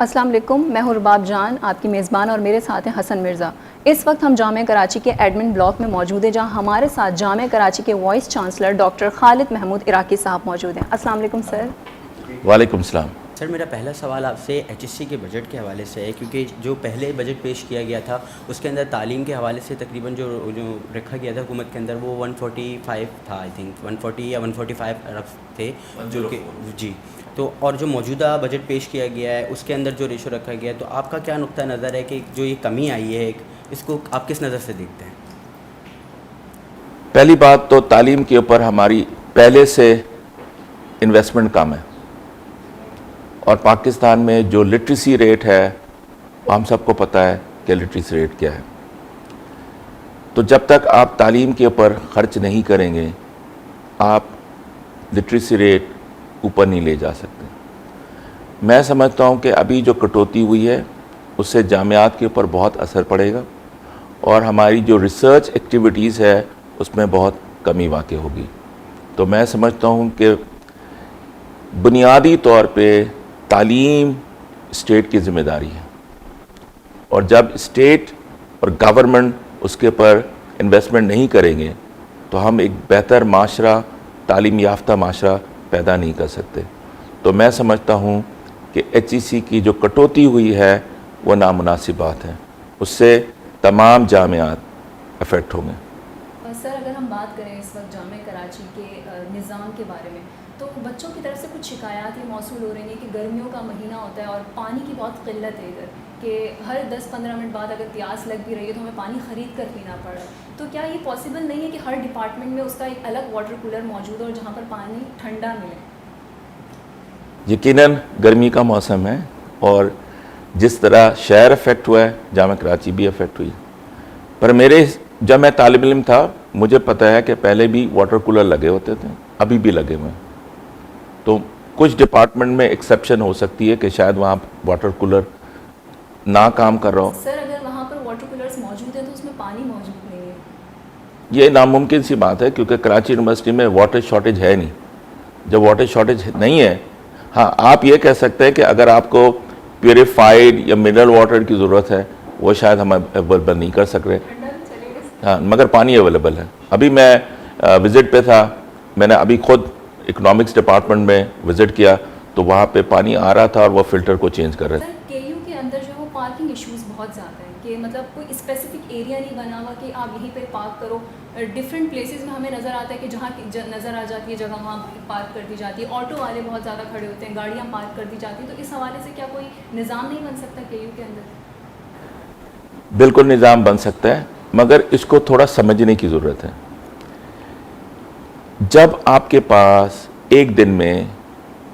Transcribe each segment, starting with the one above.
السلام علیکم، میں ہوں رباب جان، آپ کی میزبان، اور میرے ساتھ ہیں حسن مرزا۔ اس وقت ہم جامعہ کراچی کے ایڈمن بلاک میں موجود ہیں، جہاں ہمارے ساتھ جامعہ کراچی کے وائس چانسلر ڈاکٹر خالد محمود عراقی صاحب موجود ہیں۔ السلام علیکم سر۔ وعلیکم السلام۔ سر میرا پہلا سوال آپ سے ایچ ایس سی کے بجٹ کے حوالے سے ہے، کیونکہ جو پہلے بجٹ پیش کیا گیا تھا اس کے اندر تعلیم کے حوالے سے تقریباً جو رکھا گیا تھا حکومت کے اندر وہ 145 تھا، آئی تھنک 140 یا 145 ارب تھے، جو کہ جی تو اور جو موجودہ بجٹ پیش کیا گیا ہے اس کے اندر جو ریشو رکھا گیا ہے، تو آپ کا کیا نقطہ نظر ہے کہ جو یہ کمی آئی ہے اس کو آپ کس نظر سے دیکھتے ہیں؟ پہلی بات تو تعلیم کے اوپر ہماری پہلے سے انویسٹمنٹ کم ہے، اور پاکستان میں جو لٹریسی ریٹ ہے ہم سب کو پتہ ہے کہ لٹریسی ریٹ کیا ہے۔ تو جب تک آپ تعلیم کے اوپر خرچ نہیں کریں گے آپ لٹریسی ریٹ اوپر نہیں لے جا سکتے۔ میں سمجھتا ہوں کہ ابھی جو کٹوتی ہوئی ہے اس سے جامعات کے اوپر بہت اثر پڑے گا، اور ہماری جو ریسرچ ایکٹیویٹیز ہے اس میں بہت کمی واقع ہوگی۔ تو میں سمجھتا ہوں کہ بنیادی طور پہ تعلیم اسٹیٹ کی ذمہ داری ہے، اور جب اسٹیٹ اور گورنمنٹ اس کے اوپر انویسٹمنٹ نہیں کریں گے تو ہم ایک بہتر معاشرہ، تعلیم یافتہ معاشرہ پیدا نہیں کر سکتے۔ تو میں سمجھتا ہوں کہ ایچ ای سی کی جو کٹوتی ہوئی ہے وہ نامناسب بات ہے، اس سے تمام جامعات افیکٹ ہوں گے۔ سر اگر ہم بات کریں اس وقت جامعہ کراچی کے نظام کے بارے میں، تو بچوں کی طرف سے کچھ شکایات یہ موصول ہو رہی ہیں کہ گرمیوں کا مہینہ ہوتا ہے اور پانی کی بہت قلت ہے ادھر، کہ ہر 10-15 منٹ بعد اگر پیاس لگ بھی رہی ہے تو ہمیں پانی خرید کر پینا پڑ رہا ہے۔ تو کیا یہ پاسبل نہیں ہے کہ ہر ڈپارٹمنٹ میں اس کا ایک الگ واٹر کولر موجود ہو اور جہاں پر پانی ٹھنڈا ملے؟ یقیناً گرمی کا موسم ہے، اور جس طرح شہر افیکٹ ہوا ہے جامعہ کراچی بھی افیکٹ ہوئی، پر جب میں طالب علم تھا مجھے پتہ ہے کہ پہلے بھی واٹر کولر لگے ہوتے تھے، ابھی بھی لگے ہوئے ہیں۔ تو کچھ ڈپارٹمنٹ میں ایکسیپشن ہو سکتی ہے کہ شاید وہاں واٹر کولر نہ کام کر رہا ہو۔ سر اگر وہاں پر واٹر کولرز موجود ہیں تو اس میں پانی موجود نہیں ہے؟ یہ ناممکن سی بات ہے، کیونکہ کراچی یونیورسٹی میں واٹر شارٹیج ہے نہیں۔ جب واٹر شارٹیج نہیں ہے، ہاں آپ یہ کہہ سکتے ہیں کہ اگر آپ کو پیوریفائڈ یا منرل واٹر کی ضرورت ہے وہ شاید ہم اویلیبل نہیں کر سک رہے، ہاں، مگر پانی اویلیبل ہے۔ ابھی میں وزٹ پہ تھا، میں نے ابھی خود اکنامکس ڈپارٹمنٹ میں وزٹ کیا تو وہاں پہ پانی آ رہا تھا اور وہ فلٹر کو چینج کر رہے تھے۔ سر کے یو کے اندر جو ہے وہ پارکنگ ایشوز بہت زیادہ ہیں، کہ مطلب کوئی اسپیسیفک ایریا نہیں بنا ہوا کہ آپ یہیں پہ پارک کرو۔ ڈفرینٹ پلیسز میں ہمیں نظر آتا ہے کہ جہاں نظر آ جاتی ہے جگہ وہاں پارک کر دی جاتی ہے، آٹو والے بہت زیادہ کھڑے ہوتے ہیں، گاڑیاں پارک کر دی جاتی ہیں۔ تو اس حوالے سے کیا کوئی نظام نہیں بن سکتا کے یو کے اندر؟ بالکل نظام بن سکتا ہے، مگر اس کو تھوڑا سمجھنے کی ضرورت ہے۔ جب آپ کے پاس ایک دن میں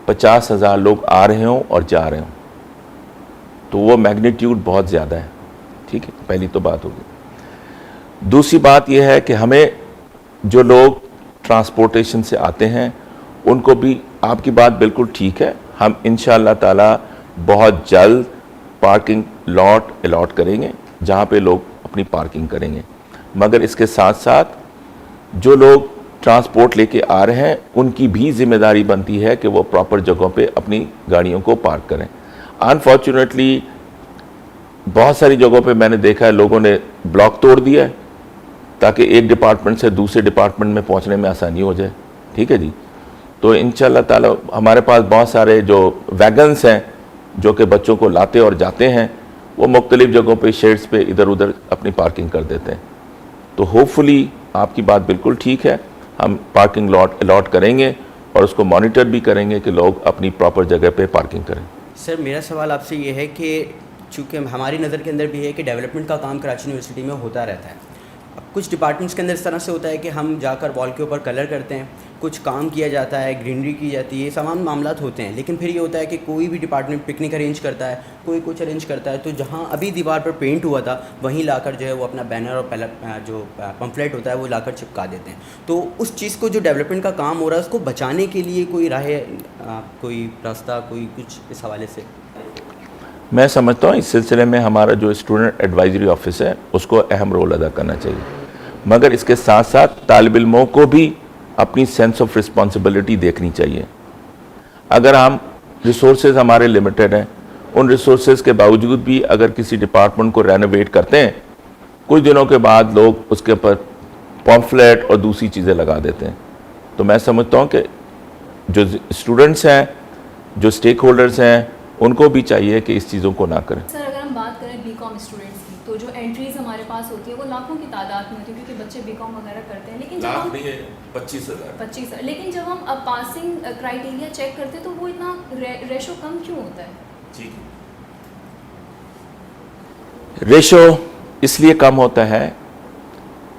50,000 لوگ آ رہے ہوں اور جا رہے ہوں تو وہ میگنیٹیوڈ بہت زیادہ ہے، ٹھیک ہے، پہلی تو بات ہوگی۔ دوسری بات یہ ہے کہ ہمیں جو لوگ ٹرانسپورٹیشن سے آتے ہیں ان کو بھی، آپ کی بات بالکل ٹھیک ہے، ہم انشاءاللہ تعالی بہت جلد پارکنگ لاٹ الاٹ کریں گے جہاں پہ لوگ اپنی پارکنگ کریں گے، مگر اس کے ساتھ ساتھ جو لوگ ٹرانسپورٹ لے کے آ رہے ہیں ان کی بھی ذمہ داری بنتی ہے کہ وہ پراپر جگہوں پہ اپنی گاڑیوں کو پارک کریں۔ انفارچونیٹلی بہت ساری جگہوں پہ میں نے دیکھا ہے لوگوں نے بلاک توڑ دیا ہے تاکہ ایک ڈپارٹمنٹ سے دوسرے ڈپارٹمنٹ میں پہنچنے میں آسانی ہو جائے، ٹھیک ہے جی۔ تو انشاءاللہ تعالی ہمارے پاس بہت سارے جو ویگنز ہیں جو کہ بچوں کو لاتے اور جاتے ہیں، وہ مختلف جگہوں پہ شیڈز پہ ادھر ادھر اپنی پارکنگ کر دیتے ہیں۔ تو ہوپ فلی آپ کی بات بالکل ٹھیک ہے، ہم پارکنگ لاٹ الاٹ کریں گے اور اس کو مانیٹر بھی کریں گے کہ لوگ اپنی پراپر جگہ پہ پارکنگ کریں۔ سر میرا سوال آپ سے یہ ہے کہ چونکہ ہماری نظر کے اندر بھی ہے کہ ڈیولپمنٹ کا کام کراچی یونیورسٹی میں ہوتا رہتا ہے، اب کچھ ڈپارٹمنٹس کے اندر اس طرح سے ہوتا ہے کہ ہم جا کر وال کے اوپر کلر کرتے ہیں، کچھ کام کیا جاتا ہے، گرینری کی جاتی ہے، تمام معاملات ہوتے ہیں، لیکن پھر یہ ہوتا ہے کہ کوئی بھی ڈپارٹمنٹ پکنک ارینج کرتا ہے، کوئی کچھ ارینج کرتا ہے، تو جہاں ابھی دیوار پر پینٹ ہوا تھا وہیں لا کر جو ہے وہ اپنا بینر اور جو پمفلیٹ ہوتا ہے وہ لا کر چپکا دیتے ہیں۔ تو اس چیز کو جو ڈیولپمنٹ کا کام ہو رہا ہے اس کو بچانے کے لیے کوئی راہ، کوئی راستہ، کوئی کچھ اس حوالے سے؟ میں سمجھتا ہوں اس سلسلے میں ہمارا جو اسٹوڈنٹ ایڈوائزری آفس ہے اس کو اہم رول ادا کرنا چاہیے، مگر اس کے ساتھ ساتھ طالب علموں کو بھی اپنی سینس آف رسپانسبلٹی دیکھنی چاہیے۔ اگر ہم ریسورسز ہمارے لمیٹڈ ہیں، ان ریسورسز کے باوجود بھی اگر کسی ڈپارٹمنٹ کو رینوویٹ کرتے ہیں، کچھ دنوں کے بعد لوگ اس کے اوپر پامفلیٹ اور دوسری چیزیں لگا دیتے ہیں. تو میں سمجھتا ہوں کہ جو اسٹوڈنٹس ہیں، جو اسٹیک ہولڈرز ہیں، ان کو بھی چاہیے کہ اس چیزوں کو نہ کریں. سر اگر ہم بات کریں بی کام اسٹوڈنٹس کی، تو جو انٹریز ہمارے پاس ہوتی ہے وہ لاکھوں کی تعداد میں ہوتی ہے، کیونکہ بچے بی کام وغیرہ کرتے ہیں. لیکن جب ہم 25 لیکن جب ہم پاسنگ کرائٹیریا چیک کرتے ہیں تو وہ اتنا ریشو کم کیوں ہوتا ہے؟ ریشو اس لیے کم ہوتا ہے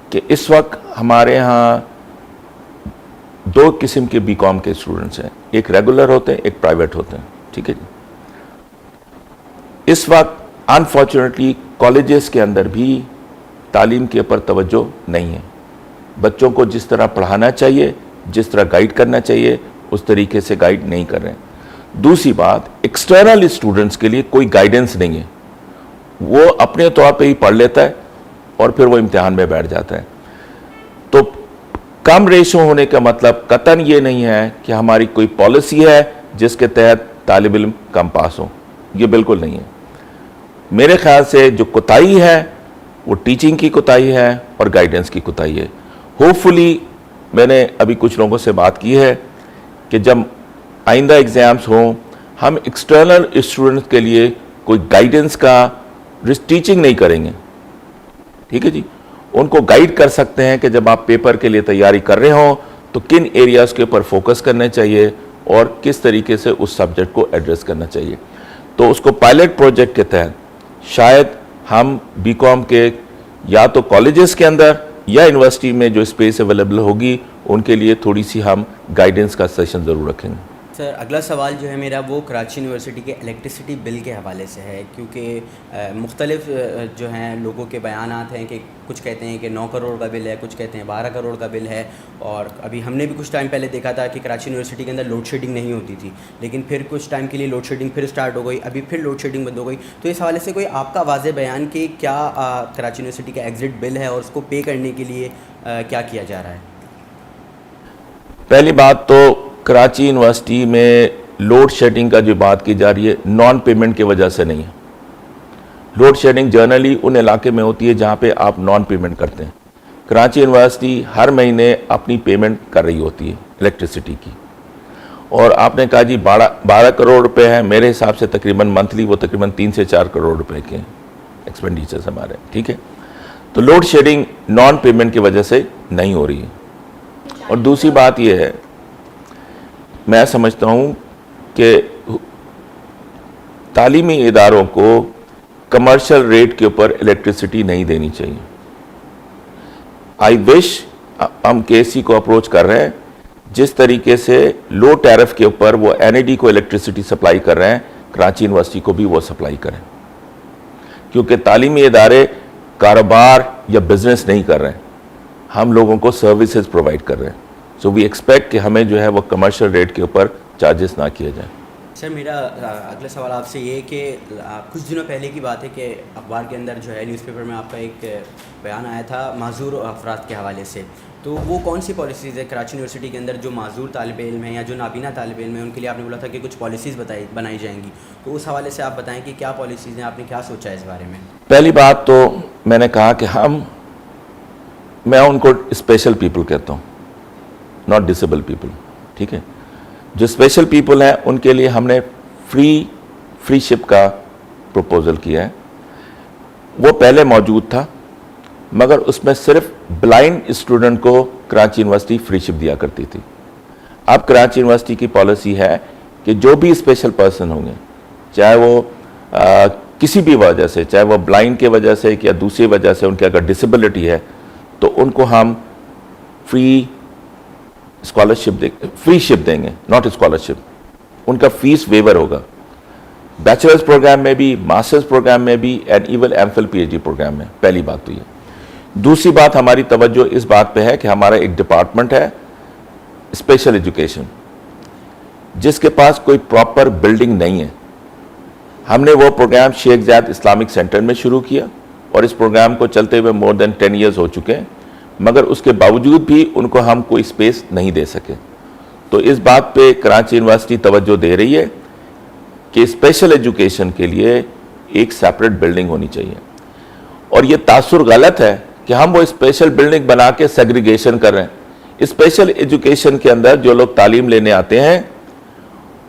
کہ اس وقت ہمارے ہاں 2 قسم کے بی کام کے اسٹوڈنٹس ہیں، ایک ریگولر ہوتے ہیں، ایک پرائیویٹ ہوتے ہیں. ٹھیک ہے جی. اس وقت انفارچونیٹلی کالجز کے اندر بھی تعلیم کے اوپر توجہ نہیں ہے. بچوں کو جس طرح پڑھانا چاہیے، جس طرح گائیڈ کرنا چاہیے، اس طریقے سے گائیڈ نہیں کر رہے ہیں. دوسری بات، ایکسٹرنل اسٹوڈنٹس کے لیے کوئی گائیڈنس نہیں ہے. وہ اپنے طور پہ ہی پڑھ لیتا ہے اور پھر وہ امتحان میں بیٹھ جاتا ہے. تو کم ریشو ہونے کا مطلب قطعاً یہ نہیں ہے کہ ہماری کوئی پالیسی ہے جس کے تحت طالب علم کم پاس ہوں. یہ بالکل نہیں ہے. میرے خیال سے جو کوتاہی ہے وہ ٹیچنگ کی کوتاہی ہے اور گائیڈنس کی کوتاہی ہے. ہوپ فلی میں نے ابھی کچھ لوگوں سے بات کی ہے کہ جب آئندہ ایگزامس ہوں، ہم ایکسٹرنل اسٹوڈنٹس کے لیے کوئی گائیڈنس کا ٹیچنگ نہیں کریں گے. ٹھیک ہے جی. ان کو گائیڈ کر سکتے ہیں کہ جب آپ پیپر کے لیے تیاری کر رہے ہوں تو کن ایریاز کے اوپر فوکس کرنا چاہیے اور کس طریقے سے اس سبجیکٹ کو ایڈریس کرنا چاہیے. تو اس کو پائلٹ پروجیکٹ کے تحت شاید ہم بی کام کے یا تو کالجز کے اندر یا یونیورسٹی میں جو اسپیس اویلیبل ہوگی ان کے لیے تھوڑی سی ہم گائیڈنس کا سیشن ضرور رکھیں گے. سر اگلا سوال جو ہے میرا وہ کراچی یونیورسٹی کے الیکٹریسٹی بل کے حوالے سے ہے، کیونکہ مختلف جو ہیں لوگوں کے بیانات ہیں کہ کچھ کہتے ہیں کہ 9 کروڑ کا بل ہے، کچھ کہتے ہیں 12 کروڑ کا بل ہے. اور ابھی ہم نے بھی کچھ ٹائم پہلے دیکھا تھا کہ کراچی یونیورسٹی کے اندر لوڈ شیڈنگ نہیں ہوتی تھی، لیکن پھر کچھ ٹائم کے لیے لوڈ شیڈنگ پھر اسٹارٹ ہو گئی، ابھی پھر لوڈ شیڈنگ بند ہو گئی. تو اس حوالے سے کوئی آپ کا واضح بیان کہ کیا کراچی یونیورسٹی کا ایگزٹ بل ہے اور اس کو پے کرنے کے لیے کیا کیا جا رہا ہے؟ پہلی بات تو کراچی یونیورسٹی میں لوڈ شیڈنگ کا جو بات کی جا رہی ہے نان پیمنٹ کی وجہ سے نہیں ہے. لوڈ شیڈنگ جنرلی ان علاقے میں ہوتی ہے جہاں پہ آپ نان پیمنٹ کرتے ہیں. کراچی یونیورسٹی ہر مہینے اپنی پیمنٹ کر رہی ہوتی ہے الیکٹریسٹی کی. اور آپ نے کہا جی 12 کروڑ روپے ہیں، میرے حساب سے تقریباً منتھلی وہ تقریباً 3 سے 4 کروڑ روپے کے ایکسپینڈیچرز ہمارے. ٹھیک ہے. تو لوڈ شیڈنگ نان پیمنٹ کی وجہ سے نہیں ہو رہی ہے. اور دوسری بات یہ ہے، میں سمجھتا ہوں کہ تعلیمی اداروں کو کمرشل ریٹ کے اوپر الیکٹریسٹی نہیں دینی چاہیے. آئی وش ہم کے سی کو اپروچ کر رہے ہیں جس طریقے سے لو ٹیرف کے اوپر وہ این ای ڈی کو الیکٹریسٹی سپلائی کر رہے ہیں، کراچی یونیورسٹی کو بھی وہ سپلائی کریں، کیونکہ تعلیمی ادارے کاروبار یا بزنس نہیں کر رہے ہیں، ہم لوگوں کو سروسز پرووائڈ کر رہے ہیں. سو وی ایکسپیکٹ کہ ہمیں جو ہے وہ کمرشل ریٹ کے اوپر چارجز نہ کیے جائیں. سر میرا اگلا سوال آپ سے یہ ہے کہ کچھ دنوں پہلے کی بات ہے کہ اخبار کے اندر جو ہے نیوز پیپر میں آپ کا ایک بیان آیا تھا معذور افراد کے حوالے سے. تو وہ کون سی پالیسیز ہے کراچی یونیورسٹی کے اندر جو معذور طالب علم ہیں یا جو نابینا طالب علم ہیں ان کے لیے آپ نے بولا تھا کہ کچھ پالیسیز بنائی جائیں گی، تو اس حوالے سے آپ بتائیں کہ کیا پالیسیز ہیں، آپ نے کیا سوچا ہے اس بارے میں؟ پہلی بات تو میں نے کہا کہ میں ان کو اسپیشل پیپل کہتا ہوں، ناٹ ڈسیبل پیپل. ٹھیک ہے. جو اسپیشل پیپل ہیں ان کے لیے ہم نے فری شپ کا پروپوزل کیا ہے. وہ پہلے موجود تھا مگر اس میں صرف بلائنڈ اسٹوڈنٹ کو کراچی یونیورسٹی فری شپ دیا کرتی تھی. اب کراچی یونیورسٹی کی پالیسی ہے کہ جو بھی اسپیشل پرسن ہوں گے، چاہے وہ کسی بھی وجہ سے، چاہے وہ بلائنڈ کی وجہ سے یا دوسری وجہ سے ان کی اگر ڈسیبلٹی ہے تو ان کو ہم فری شپ دیں گے، ناٹ اسکالرشپ. ان کا فیس ویور ہوگا، بیچلرز پروگرام میں بھی، ماسٹرز پروگرام میں بھی، and even M Phil P H D programme میں. پہلی بات تو یہ. دوسری بات، ہماری توجہ اس بات پہ ہے کہ ہمارا ایک ڈپارٹمنٹ ہے اسپیشل ایجوکیشن جس کے پاس کوئی پراپر بلڈنگ نہیں ہے. ہم نے وہ پروگرام شیخ زاید اسلامک سینٹر میں شروع کیا اور اس پروگرام کو چلتے ہوئے مور دین 10 ایئرز ہو چکے ہیں، مگر اس کے باوجود بھی ان کو ہم کوئی اسپیس نہیں دے سکے. تو اس بات پہ کراچی یونیورسٹی توجہ دے رہی ہے کہ اسپیشل ایجوکیشن کے لیے ایک سیپریٹ بلڈنگ ہونی چاہیے. اور یہ تاثر غلط ہے کہ ہم وہ اسپیشل بلڈنگ بنا کے سیگریگیشن کر رہے ہیں. اسپیشل ایجوکیشن کے اندر جو لوگ تعلیم لینے آتے ہیں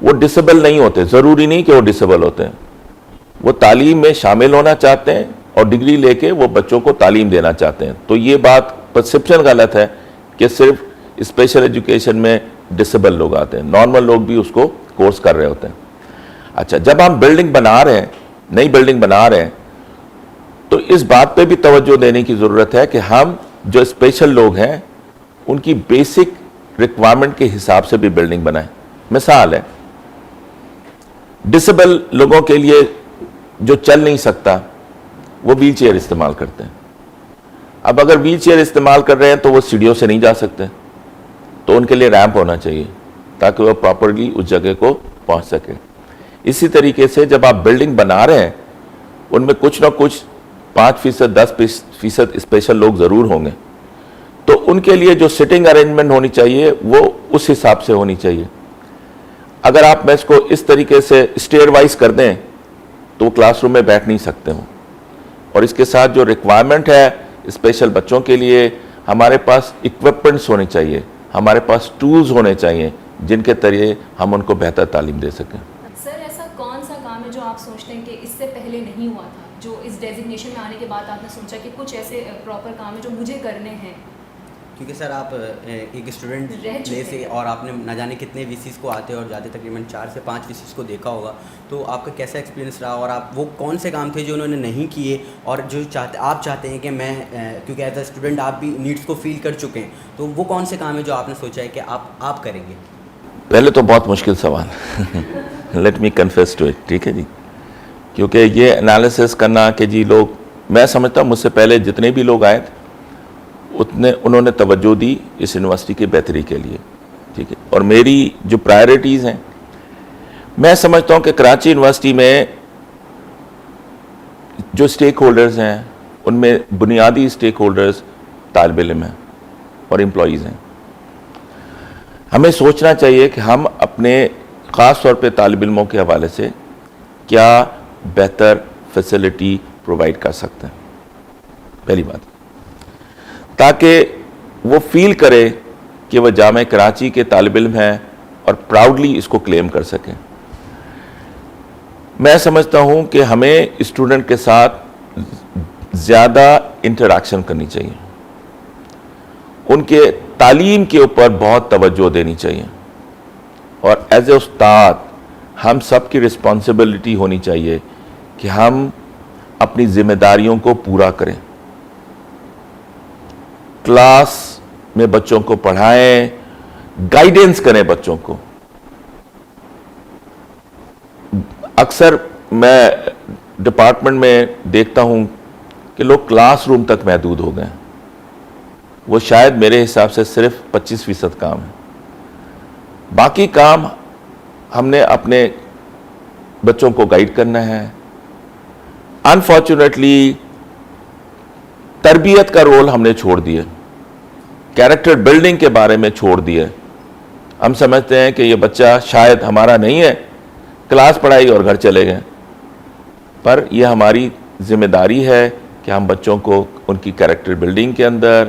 وہ ڈسیبل نہیں ہوتے, ضروری نہیں کہ وہ ڈسیبل ہوتے ہیں, وہ تعلیم میں شامل ہونا چاہتے ہیں اور ڈگری لے کے وہ بچوں کو تعلیم دینا چاہتے ہیں. تو یہ بات پرسپشن غلط ہے کہ صرف اسپیشل ایجوکیشن میں ڈسیبل لوگ آتے ہیں, نارمل لوگ بھی اس کو کورس کر رہے ہوتے ہیں. اچھا, جب ہم بلڈنگ بنا رہے ہیں, نئی بلڈنگ بنا رہے ہیں, تو اس بات پہ بھی توجہ دینے کی ضرورت ہے کہ ہم جو اسپیشل لوگ ہیں ان کی بیسک ریکوائرمنٹ کے حساب سے بھی بلڈنگ بنائیں. مثال ہے, ڈسیبل لوگوں کے لیے جو چل نہیں سکتا وہ ویل چیئر استعمال کرتے ہیں. اب اگر ویل چیئر استعمال کر رہے ہیں تو وہ سیڑھیوں سے نہیں جا سکتے, تو ان کے لیے ریمپ ہونا چاہیے تاکہ وہ پراپرلی اس جگہ کو پہنچ سکے. اسی طریقے سے جب آپ بلڈنگ بنا رہے ہیں ان میں کچھ نہ کچھ 5%, 10% اسپیشل لوگ ضرور ہوں گے, تو ان کے لیے جو سٹنگ ارینجمنٹ ہونی چاہیے وہ اس حساب سے ہونی چاہیے. اگر آپ میں اس کو اس طریقے سے اسٹیئر وائز کر دیں تو وہ کلاس روم میں بیٹھ نہیں سکتے ہوں. اور اس کے ساتھ جو ریکوائرمنٹ ہے اسپیشل بچوں کے لیے, ہمارے پاس اکوپمنٹس ہونے چاہیے, ہمارے پاس ٹولز ہونے چاہیے جن کے ذریعے ہم ان کو بہتر تعلیم دے سکیں. سر, ایسا کون سا کام ہے جو آپ سوچتے ہیں کہ اس سے پہلے نہیں ہوا تھا, جو اس ڈیزگنیشن میں آنے کے بعد آپ نے سوچا کہ کچھ ایسے پراپر کام ہیں جو مجھے کرنے ہیں؟ کیونکہ سر آپ ایک اسٹوڈنٹ پلے سے, اور آپ نے نہ جانے کتنے وی سیز کو آتے اور جاتے, تقریباً 4 سے 5 وی سیز کو دیکھا ہوگا, تو آپ کا کیسا ایکسپیرینس رہا, اور آپ وہ کون سے کام تھے جو انہوں نے نہیں کیے, اور جو آپ چاہتے ہیں کہ میں, کیونکہ ایز اے اسٹوڈنٹ آپ بھی نیڈس کو فیل کر چکے ہیں, تو وہ کون سے کام ہیں جو آپ نے سوچا ہے کہ آپ کریں گے؟ پہلے تو بہت مشکل سوال, let me confess to it, ٹھیک ہے جی, کیونکہ یہ انالیسس کرنا کہ جی لوگ, میں سمجھتا ہوں مجھ سے پہلے جتنے بھی لوگ آئے تھے انہوں نے توجہ دی اس یونیورسٹی کی بہتری کے لیے, ٹھیک ہے. اور میری جو پرائرٹیز ہیں, میں سمجھتا ہوں کہ کراچی یونیورسٹی میں جو اسٹیک ہولڈرز ہیں ان میں بنیادی اسٹیک ہولڈرز طالب علم ہیں اور امپلائیز ہیں. ہمیں سوچنا چاہیے کہ ہم اپنے خاص طور پہ طالب علموں کے حوالے سے کیا بہتر فیسلٹی پرووائڈ کر سکتے ہیں, پہلی بات, تاکہ وہ فیل کرے کہ وہ جامعہ کراچی کے طالب علم ہیں اور پراؤڈلی اس کو کلیم کر سکیں. میں سمجھتا ہوں کہ ہمیں اسٹوڈنٹ کے ساتھ زیادہ انٹریکشن کرنی چاہیے, ان کے تعلیم کے اوپر بہت توجہ دینی چاہیے, اور ایز اے استاد ہم سب کی رسپانسبلٹی ہونی چاہیے کہ ہم اپنی ذمہ داریوں کو پورا کریں. کلاس میں بچوں کو پڑھائیں, گائیڈنس کریں بچوں کو. اکثر میں ڈپارٹمنٹ میں دیکھتا ہوں کہ لوگ کلاس روم تک محدود ہو گئے ہیں, وہ شاید میرے حساب سے صرف 25% کام ہے, باقی کام ہم نے اپنے بچوں کو گائیڈ کرنا ہے. انفارچونیٹلی تربیت کا رول ہم نے چھوڑ دیا, کیریکٹر بلڈنگ کے بارے میں چھوڑ دیا. ہم سمجھتے ہیں کہ یہ بچہ شاید ہمارا نہیں ہے, کلاس پڑھائی اور گھر چلے گئے, پر یہ ہماری ذمہ داری ہے کہ ہم بچوں کو ان کی کیریکٹر بلڈنگ کے اندر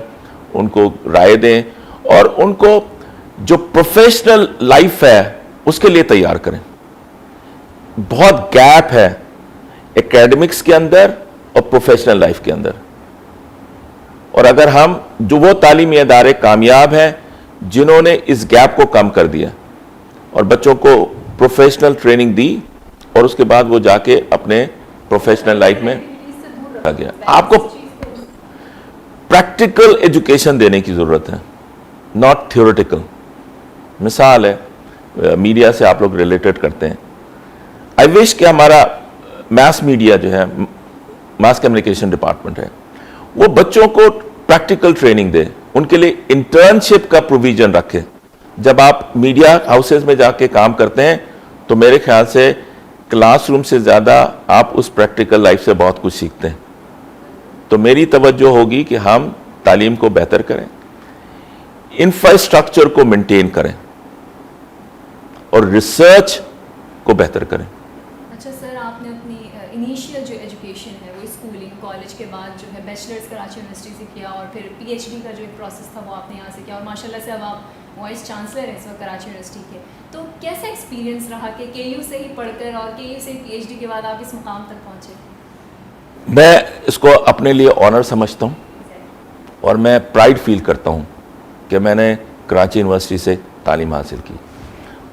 ان کو رائے دیں اور ان کو جو پروفیشنل لائف ہے اس کے لیے تیار کریں. بہت گیپ ہے ایکیڈمکس کے اندر اور پروفیشنل لائف کے اندر, اور اگر ہم جو وہ تعلیمی ادارے کامیاب ہیں جنہوں نے اس گیپ کو کم کر دیا اور بچوں کو پروفیشنل ٹریننگ دی اور اس کے بعد وہ جا کے اپنے پروفیشنل لائف میں آ گیا, آپ کو پریکٹیکل ایجوکیشن دینے کی ضرورت ہے, ناٹ تھیوریٹیکل. مثال ہے, میڈیا سے آپ لوگ ریلیٹڈ کرتے ہیں, آئی وش کہ ہمارا ماس میڈیا جو ہے, ماس کمیونیکیشن ڈپارٹمنٹ ہے, وہ بچوں کو پریکٹیکل ٹریننگ دے, ان کے لیے انٹرنشپ کا پروویژن رکھے. جب آپ میڈیا ہاؤسز میں جا کے کام کرتے ہیں تو میرے خیال سے کلاس روم سے زیادہ آپ اس پریکٹیکل لائف سے بہت کچھ سیکھتے ہیں. تو میری توجہ ہوگی کہ ہم تعلیم کو بہتر کریں, انفراسٹرکچر کو مینٹین کریں اور ریسرچ کو بہتر کریں. بیچلرس کراچی یونیورسٹی سے کیا اور پھر پی ایچ ڈی کا جو ایک پروسیس تھا وہ آپ نے یہاں سے کیا اور ماشاء اللہ سے اب آپ وائس چانسلر ہیں اس وقت کراچی یونیورسٹی کے. تو کیسا ایکسپیرینس رہا کہ کے یو سے ہی پڑھ کر اور کے یو سے پی ایچ ڈی کے بعد آپ اس مقام تک پہنچے؟ میں اس کو اپنے لیے آنر سمجھتا ہوں اور میں پرائڈ فیل کرتا ہوں کہ میں نے کراچی یونیورسٹی سے تعلیم حاصل کی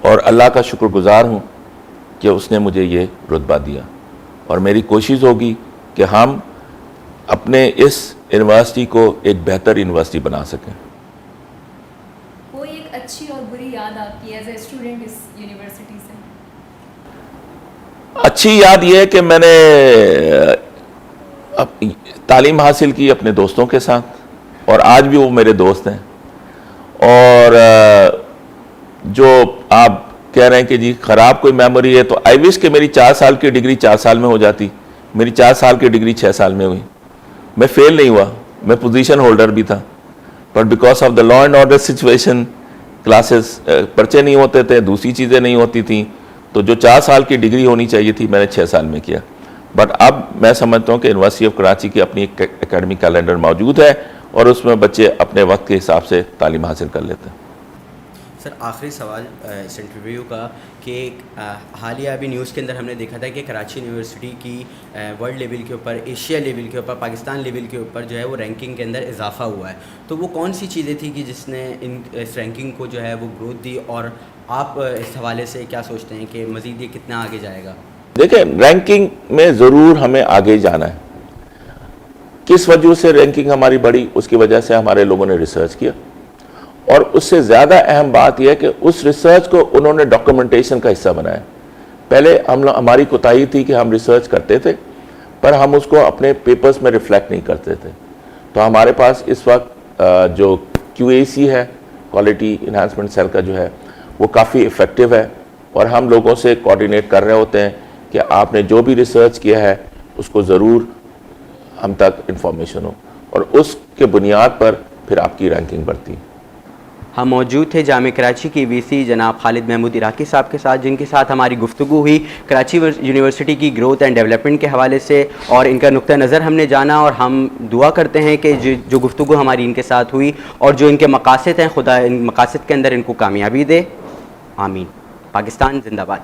اور اللہ کا شکر گزار ہوں کہ اس نے مجھے یہ رتبہ دیا, اور میری کوشش ہوگی کہ ہم اپنے اس یونیورسٹی کو ایک بہتر یونیورسٹی بنا سکیں. کوئی ایک اچھی اور بری یاد آپ کی ایز اے اسٹوڈنٹ اس یونیورسٹی سے؟ اچھی یاد یہ ہے کہ میں نے تعلیم حاصل کی اپنے دوستوں کے ساتھ اور آج بھی وہ میرے دوست ہیں, اور جو آپ کہہ رہے ہیں کہ جی خراب کوئی میموری ہے, تو آئی وش کہ میری 4 سال کی ڈگری 4 سال میں ہو جاتی. میری 4 سال کی ڈگری 6 سال میں ہوئی. میں فیل نہیں ہوا, میں پوزیشن ہولڈر بھی تھا, پر because of the law and order situation classes پرچے نہیں ہوتے تھے, دوسری چیزیں نہیں ہوتی تھیں, تو جو 4 سال کی ڈگری ہونی چاہیے تھی میں نے 6 سال میں کیا. بٹ اب میں سمجھتا ہوں کہ یونیورسٹی آف کراچی کی اپنی ایک اکیڈمک کیلنڈر موجود ہے اور اس میں بچے اپنے وقت کے حساب سے تعلیم حاصل کر لیتے ہیں. سر آخری سوال اس انٹرویو کا کہ حالیہ ابھی نیوز کے اندر ہم نے دیکھا تھا کہ کراچی یونیورسٹی کی ورلڈ لیول کے اوپر, ایشیا لیول کے اوپر, پاکستان لیول کے اوپر جو ہے وہ رینکنگ کے اندر اضافہ ہوا ہے, تو وہ کون سی چیزیں تھیں کہ جس نے اس رینکنگ کو جو ہے وہ گروتھ دی, اور آپ اس حوالے سے کیا سوچتے ہیں کہ مزید یہ کتنا آگے جائے گا؟ دیکھیں رینکنگ میں ضرور ہمیں آگے جانا ہے. کس وجہ سے رینکنگ ہماری بڑھی؟ اس کی وجہ سے ہمارے لوگوں نے ریسرچ کیا, اور اس سے زیادہ اہم بات یہ ہے کہ اس ریسرچ کو انہوں نے ڈاکومنٹیشن کا حصہ بنایا. پہلے ہماری کوتاہی تھی کہ ہم ریسرچ کرتے تھے پر ہم اس کو اپنے پیپرز میں ریفلیکٹ نہیں کرتے تھے. تو ہمارے پاس اس وقت جو QAC ہے, کوالٹی انہانسمنٹ سیل کا جو ہے, وہ کافی افیکٹو ہے, اور ہم لوگوں سے کوارڈینیٹ کر رہے ہوتے ہیں کہ آپ نے جو بھی ریسرچ کیا ہے اس کو ضرور ہم تک انفارمیشن ہو, اور اس کے بنیاد پر پھر آپ کی رینکنگ بڑھتی ہے. ہم موجود تھے جامعہ کراچی کی VC جناب خالد محمود عراقی صاحب کے ساتھ, جن کے ساتھ ہماری گفتگو ہوئی کراچی یونیورسٹی کی گروتھ اینڈ ڈیولپمنٹ کے حوالے سے, اور ان کا نقطہ نظر ہم نے جانا, اور ہم دعا کرتے ہیں کہ جو گفتگو ہماری ان کے ساتھ ہوئی اور جو ان کے مقاصد ہیں, خدا ان مقاصد کے اندر ان کو کامیابی دے. آمین. پاکستان زندہ باد.